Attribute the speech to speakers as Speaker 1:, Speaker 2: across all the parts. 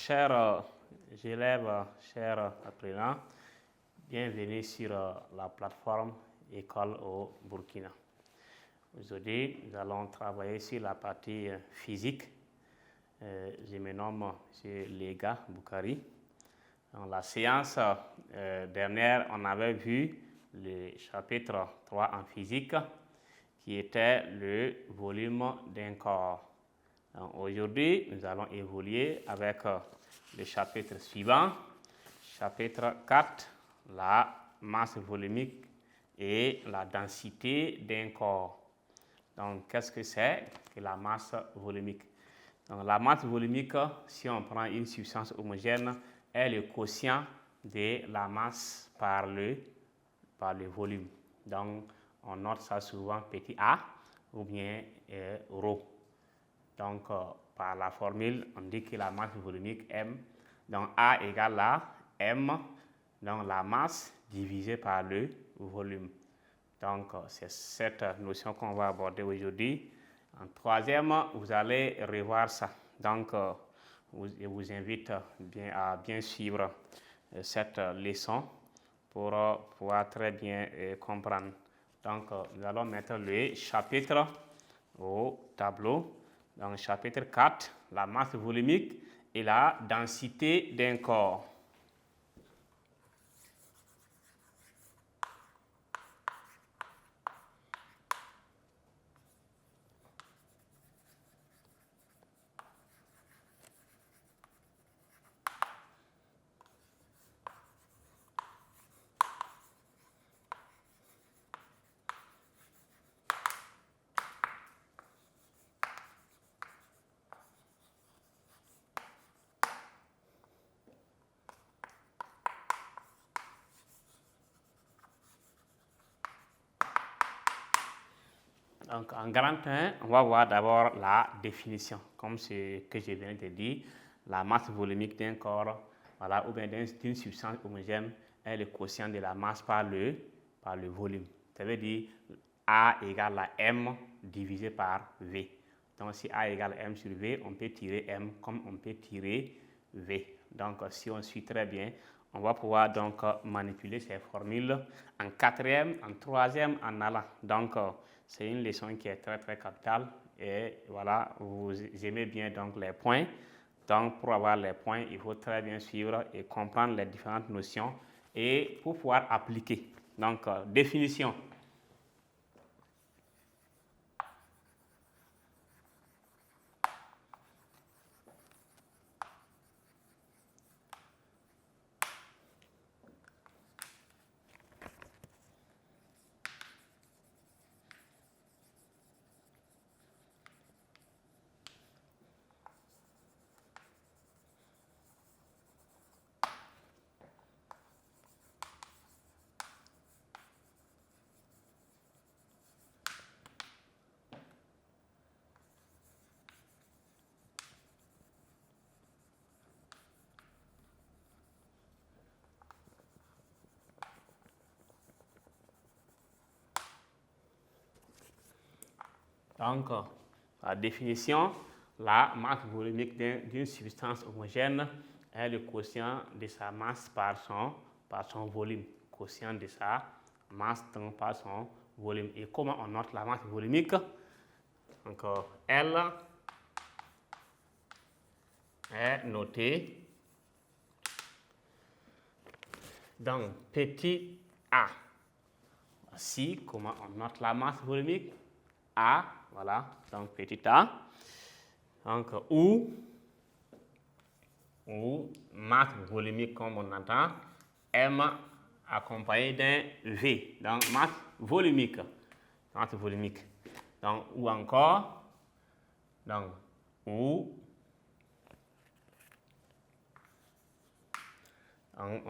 Speaker 1: Chers élèves, chers apprenants, bienvenue sur la plateforme École au Burkina. Aujourd'hui, nous allons travailler sur la partie physique. Je me nomme M. Lega Boukari. Dans la séance dernière, on avait vu le chapitre 3 en physique, qui était le volume d'un corps. Aujourd'hui, nous allons évoluer avec le chapitre suivant, chapitre 4, la masse volumique et la densité d'un corps. Donc, qu'est-ce que c'est que la masse volumique? Donc, la masse volumique, si on prend une substance homogène, est le quotient de la masse par le volume. Donc, on note ça souvent petit a ou bien ρ. Donc, par la formule, on dit que la masse volumique M, donc A égale à M, donc la masse divisée par le volume. Donc, c'est cette notion qu'on va aborder aujourd'hui. En troisième, vous allez revoir ça. Donc, je vous invite à bien suivre cette leçon pour pouvoir très bien comprendre. Donc, nous allons mettre le chapitre au tableau. Dans le chapitre 4, la masse volumique et la densité d'un corps. Donc, en grand 1, on va voir d'abord la définition. Comme ce que je viens de dire, la masse volumique d'un corps, voilà, ou bien d'une substance homogène, est le quotient de la masse par le volume. Ça veut dire A égale à M divisé par V. Donc, si A égale à M sur V, on peut tirer M comme on peut tirer V. Donc, si on suit très bien, on va pouvoir donc manipuler ces formules en quatrième, en troisième, en allant. Donc, c'est une leçon qui est très très capitale et voilà, vous aimez bien donc les points. Donc, pour avoir les points, il faut très bien suivre et comprendre les différentes notions et pour pouvoir appliquer. Donc, définition. Donc, la définition, la masse volumique d'une substance homogène est le quotient de sa masse par son volume. Quotient de sa masse par son volume. Et comment on note la masse volumique? Donc, L est notée dans petit a. Voici comment on note la masse volumique. A, voilà, donc petit a. Donc, ou masse volumique comme on entend, M accompagné d'un V, donc masse volumique. Donc, ou encore, donc, ou, donc,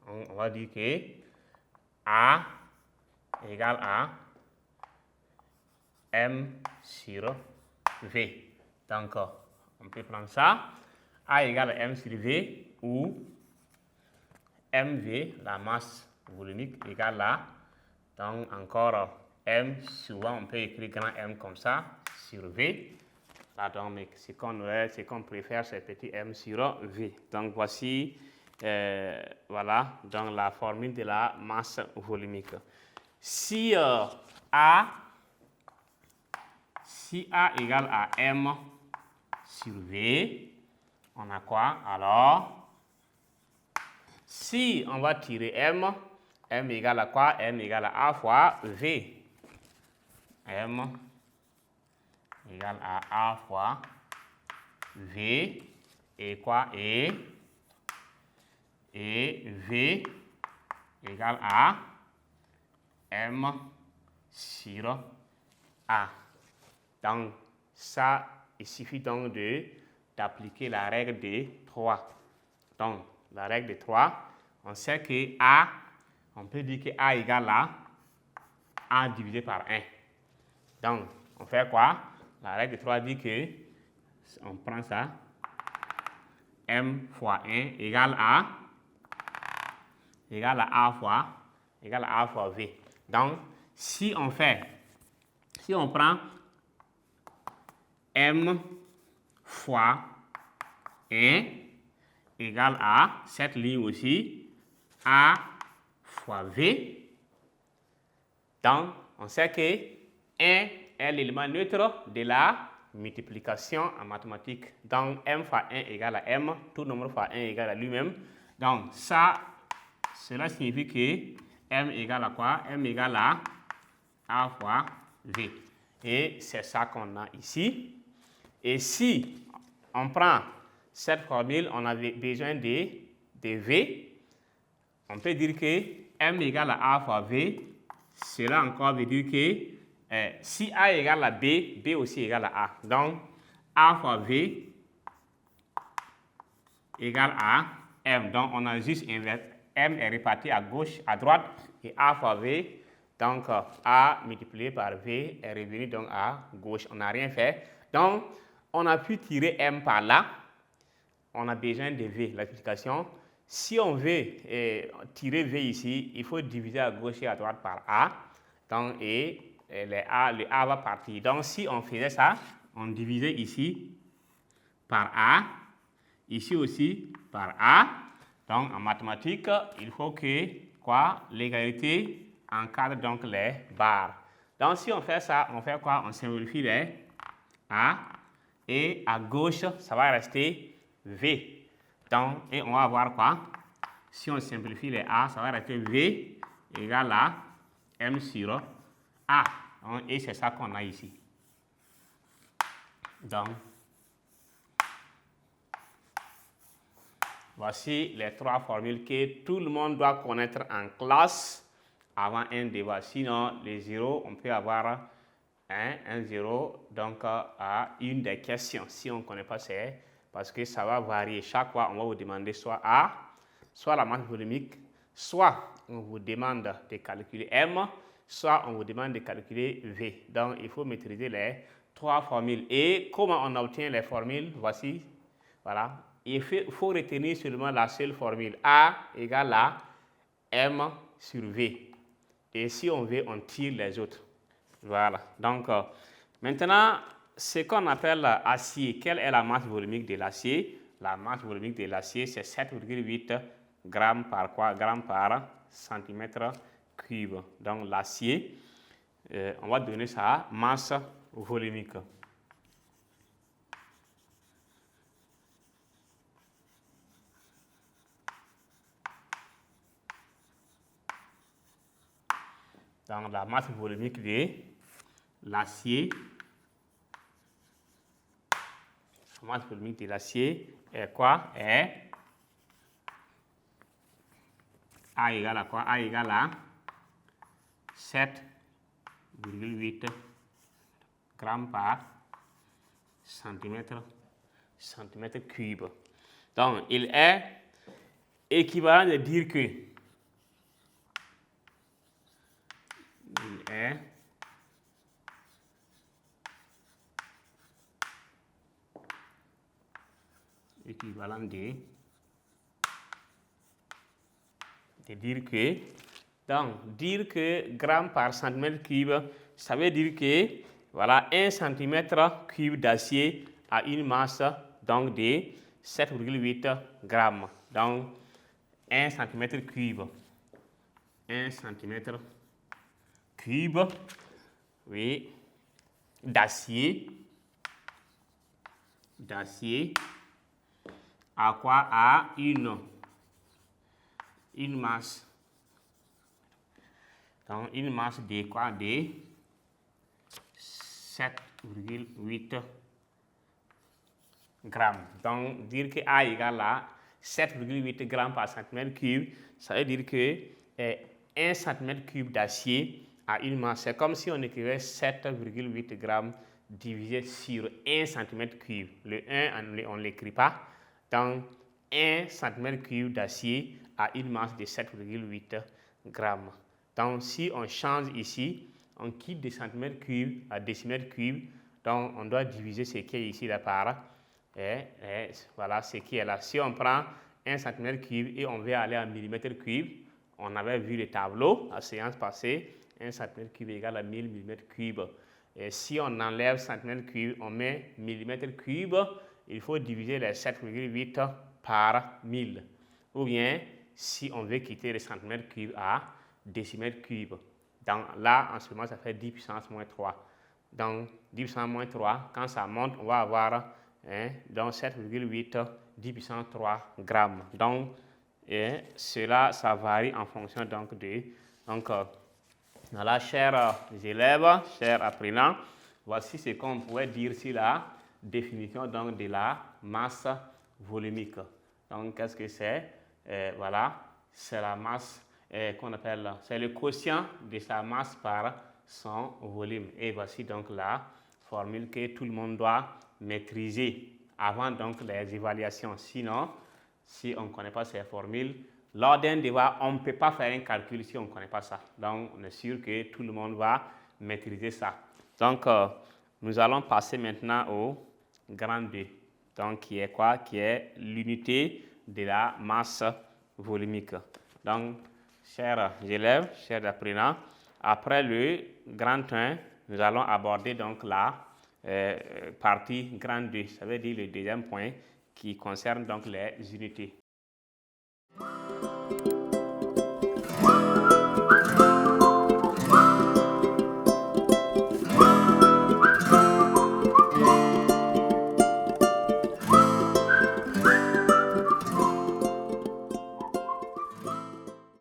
Speaker 1: on va dire que A égale à M sur V. Donc, on peut prendre ça. A égale à M sur V ou MV, la masse volumique, égale à, donc encore M, souvent on peut écrire grand M comme ça, sur V. Voilà, donc, mais ce qu'on préfère, c'est petit m sur V. Donc, voici, voilà, donc la formule de la masse volumique. Si A égale à M sur V, on a quoi? Alors, si on va tirer M égale à quoi? M égale à A fois V. M égale à A fois V et quoi? Et V égale à M sur A. Donc, ça, il suffit donc d'appliquer la règle de 3. Donc, la règle de 3, on sait que A, on peut dire que A égale à A divisé par 1. Donc, on fait quoi? La règle de 3 dit que, on prend ça, M fois 1 égale à A fois V. Donc, si on prend M fois 1 égale à cette ligne aussi, A fois V. Donc, on sait que 1 est l'élément neutre de la multiplication en mathématiques. Donc, M fois 1 égale à M, tout nombre fois 1 égale à lui-même. Donc, cela signifie que M égale à quoi? M égale à A fois V. Et c'est ça qu'on a ici. Et si on prend cette formule, on a besoin de V. On peut dire que M égale à A fois V. Cela encore veut dire que si A égale à B, B aussi égale à A. Donc, A fois V égale à M. Donc, on a juste inversé. M est réparti à gauche, à droite, et A fois V. Donc, A multiplié par V est revenu donc à gauche. On n'a rien fait. Donc, on a pu tirer M par là. On a besoin de V, l'application. Si on veut tirer V ici, il faut diviser à gauche et à droite par A. Donc, le A va partir. Donc, si on faisait ça, on divisait ici par A, ici aussi par A. Donc, en mathématiques, il faut que l'égalité encadre donc les barres. Donc, si on fait ça, on fait quoi? On simplifie les A et à gauche, ça va rester V. Donc, et on va avoir quoi? Si on simplifie les A, ça va rester V égale à M sur A. Donc, et c'est ça qu'on a ici. Donc, voici les 3 formules que tout le monde doit connaître en classe avant un débat. Sinon, les zéros, on peut avoir un zéro donc à une des questions. Si on ne connaît pas, c'est parce que ça va varier. Chaque fois, on va vous demander soit A, soit la masse volumique, soit on vous demande de calculer M, soit on vous demande de calculer V. Donc, il faut maîtriser les 3 formules. Et comment on obtient les formules? Voici, voilà. Il faut retenir seulement la seule formule. A égale à M sur V. Et si on veut, on tire les autres. Voilà. Donc, maintenant, ce qu'on appelle acier, quelle est la masse volumique de l'acier? La masse volumique de l'acier, c'est 7,8 grammes par centimètre cube. Donc, l'acier, on va donner sa masse volumique. Donc, la masse volumique de l'acier, la masse volumique de l'acier est quoi? Est A égale à quoi? A égale à 7,8 grammes par centimètre cube. Donc, il est équivalent de dire que il est équivalent de dire que, donc, dire que grammes par centimètre cube, ça veut dire que, voilà, 1 centimètre cube d'acier a une masse donc de 7,8 grammes. Donc 1 cm cube. 1 cm cube, oui, d'acier. À quoi? À une masse. Donc une masse de quoi? De 7,8 grammes. Donc dire que A égale à 7,8 grammes par centimètre cube, ça veut dire que 1 cm cube d'acier a une masse. C'est comme si on écrivait 7,8 grammes divisé sur 1 cm cube. Le 1, on ne l'écrit pas. Donc 1 cm cube d'acier a une masse de 7,8 grammes. Donc si on change ici, on quitte de centimètre cube à décimètre cube, donc on doit diviser ce qui est ici là par voilà ce qui est là. Si on prend 1 cm cube et on veut aller en millimètre cube, on avait vu le tableau à séance passée, 1 cm cube égale à 1000 mm3. Et si on enlève centimètre cube, on met millimètre cube, il faut diviser les 7,8 par 1000. Ou bien, si on veut quitter le centimètre cube à décimètre cube. Donc là, en ce moment, ça fait 10 puissance moins 3. Donc 10 puissance moins 3, quand ça monte, on va avoir donc 7,8 10 puissance 3 grammes. Donc cela, ça varie en fonction donc de... voilà, chers élèves, chers apprenants, voici ce qu'on pourrait dire sur la définition donc de la masse volumique. Donc qu'est-ce que c'est? Voilà, c'est la masse qu'on appelle, c'est le quotient de sa masse par son volume. Et voici donc la formule que tout le monde doit maîtriser avant donc les évaluations. Sinon, si on ne connaît pas ces formules, lors d'un débat, on ne peut pas faire un calcul si on ne connaît pas ça. Donc, on est sûr que tout le monde va maîtriser ça. Donc, nous allons passer maintenant au grand 2. Donc, qui est quoi? Qui est l'unité de la masse volumique. Donc, chers élèves, chers apprenants, après le grand 1, nous allons aborder donc la partie grand 2. Ça veut dire le deuxième point qui concerne donc les unités.